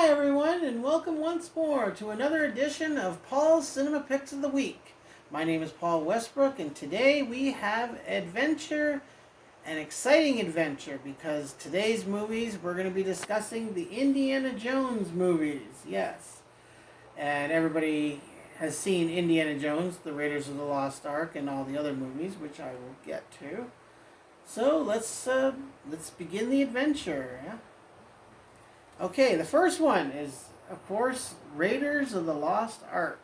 Hi everyone, and welcome once more to another edition of Paul's Cinema Picks of the Week. My name is Paul Westbrook, and today we have an exciting adventure, because today's movies we're going to be discussing the Indiana Jones movies. Yes, and everybody has seen Indiana Jones, the Raiders of the Lost Ark, and all the other movies, which I will get to. So let's begin the adventure. Yeah? Okay, the first one is, of course, Raiders of the Lost Ark,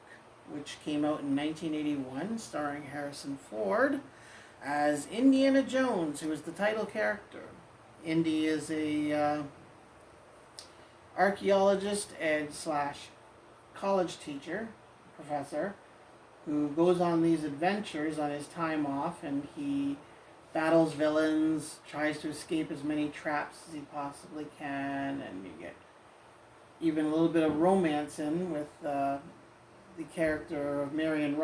which came out in 1981, starring Harrison Ford as Indiana Jones, who is the title character. Indy is a archaeologist and slash college teacher, professor, who goes on these adventures on his time off, and he battles villains, tries to escape as many traps as he possibly can, and you get even a little bit of romance in with the character of Marion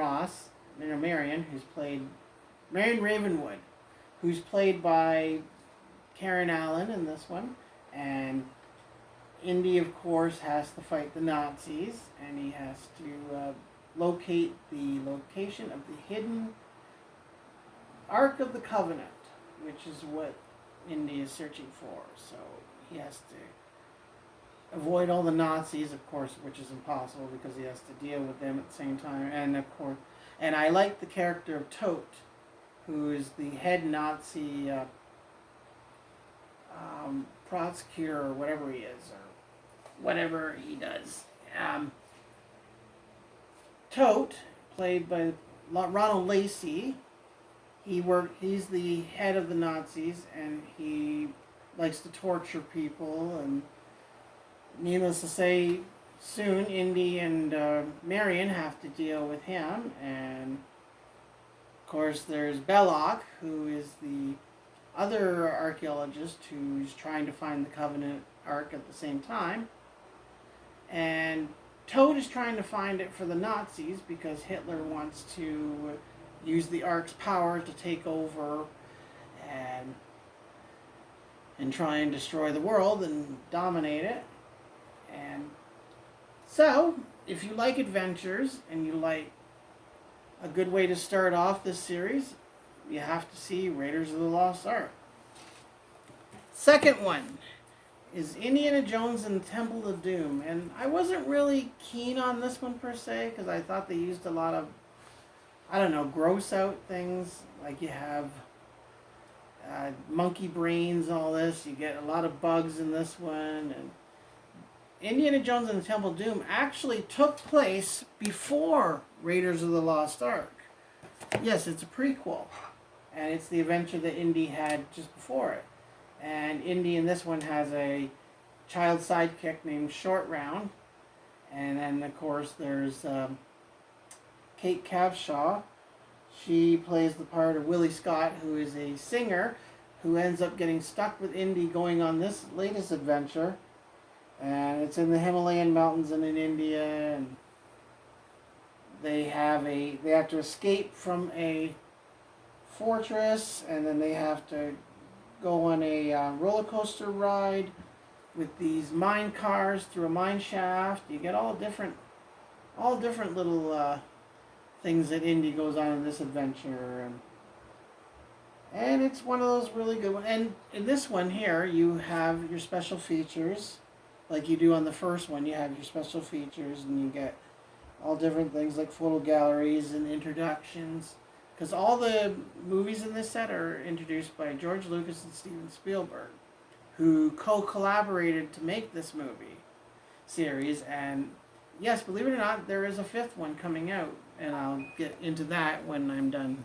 Ravenwood, who's played by Karen Allen in this one. And Indy, of course, has to fight the Nazis, and he has to locate the location of the hidden Ark of the Covenant, which is what Indy is searching for. So he has to avoid all the Nazis, of course, which is impossible because he has to deal with them at the same time. And of course, and I like the character of Thoth, who is the head Nazi prosecutor, or whatever he is, or whatever he does. Thoth, played by Ronald Lacey. He's the head of the Nazis, and he likes to torture people. And needless to say, soon Indy and Marion have to deal with him. And of course, there's Belloc, who is the other archaeologist who's trying to find the Covenant Ark at the same time. And Toad is trying to find it for the Nazis because Hitler wants to use the Ark's power to take over and try and destroy the world and dominate it. And so, if you like adventures and you like a good way to start off this series, you have to see Raiders of the Lost Ark. Second one is Indiana Jones and the Temple of Doom. And I wasn't really keen on this one per se, because I thought they used a lot of, gross out things. Like you have monkey brains and all this. You get a lot of bugs in this one. And Indiana Jones and the Temple of Doom actually took place before Raiders of the Lost Ark. Yes, it's a prequel. And it's the adventure that Indy had just before it. And Indy in this one has a child sidekick named Short Round. And then, of course, there's Kate Capshaw. She plays the part of Willie Scott, who is a singer who ends up getting stuck with Indy going on this latest adventure. And it's in the Himalayan mountains and in India, and they have to escape from a fortress, and then they have to go on a roller coaster ride with these mine cars through a mine shaft. You get all different little things that Indy goes on in this adventure, and it's one of those really good ones. And in this one here, you have your special features, like you do on the first one. You have your special features, and you get all different things like photo galleries and introductions. Because all the movies in this set are introduced by George Lucas and Steven Spielberg, who co-collaborated to make this movie series. And yes, believe it or not, there is a fifth one coming out, and I'll get into that when I'm done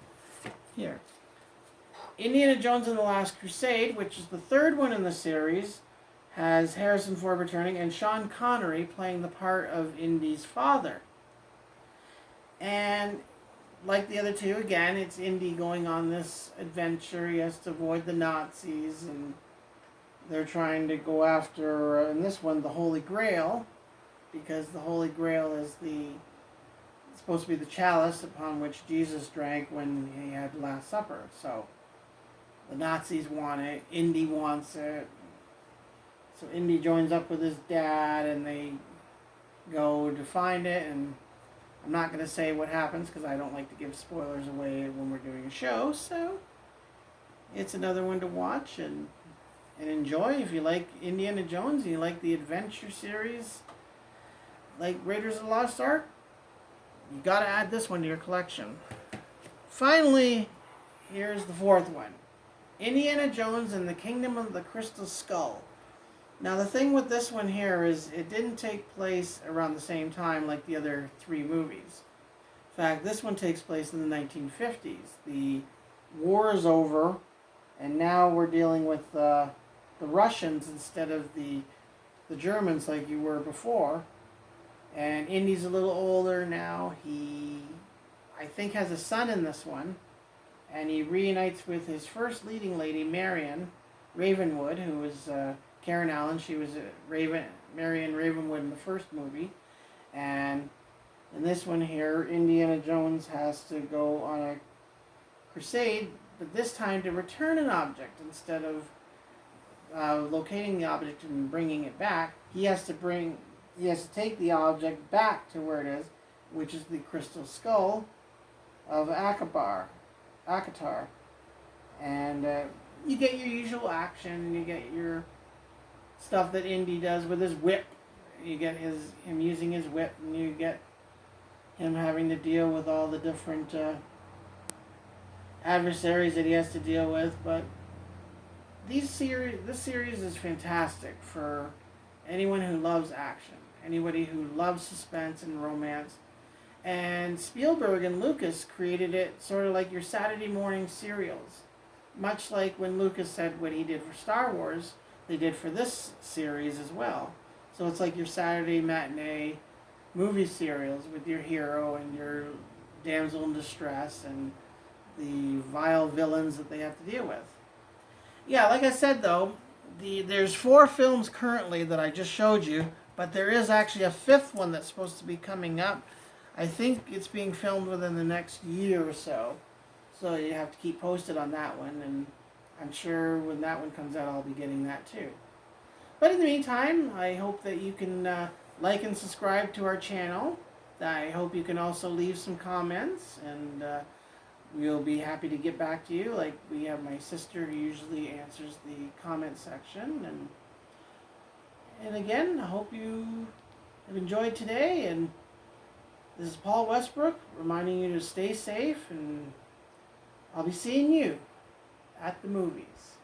here. Indiana Jones and the Last Crusade, which is the third one in the series, has Harrison Ford returning and Sean Connery playing the part of Indy's father. And like the other two, again, it's Indy going on this adventure. He has to avoid the Nazis, and they're trying to go after, in this one, the Holy Grail, because the Holy Grail is supposed to be the chalice upon which Jesus drank when he had the Last Supper. So the Nazis want it, Indy wants it. So Indy joins up with his dad, and they go to find it. And I'm not going to say what happens because I don't like to give spoilers away when we're doing a show. So it's another one to watch and enjoy if you like Indiana Jones and you like the adventure series, like Raiders of the Lost Ark. You got to add this one to your collection. Finally, here's the fourth one. Indiana Jones and the Kingdom of the Crystal Skull. Now the thing with this one here is it didn't take place around the same time like the other three movies. In fact, this one takes place in the 1950s. The war is over, and now we're dealing with the Russians instead of the Germans like you were before. And Indy's a little older now. He, I think, has a son in this one. And he reunites with his first leading lady, Marion Ravenwood, who was Karen Allen. She was Marion Ravenwood in the first movie. And in this one here, Indiana Jones has to go on a crusade, but this time to return an object instead of locating the object and bringing it back. He has to take the object back to where it is, which is the crystal skull of Akatar. And you get your usual action. You get your stuff that Indy does with his whip. You get him using his whip, and you get him having to deal with all the different adversaries that he has to deal with. But this series is fantastic for anyone who loves action, anybody who loves suspense and romance. And Spielberg and Lucas created it sort of like your Saturday morning serials. Much like when Lucas said what he did for Star Wars, they did for this series as well. So it's like your Saturday matinee movie serials with your hero and your damsel in distress and the vile villains that they have to deal with. Yeah, like I said though, there's 4 films currently that I just showed you, but there is actually a 5th one that's supposed to be coming up. I think it's being filmed within the next year or so. So you have to keep posted on that one, and I'm sure when that one comes out I'll be getting that too. But in the meantime, I hope that you can like and subscribe to our channel. I hope you can also leave some comments, and we'll be happy to get back to you. Like we have my sister who usually answers the comment section. And again, I hope you have enjoyed today, and this is Paul Westbrook reminding you to stay safe, and I'll be seeing you at the movies.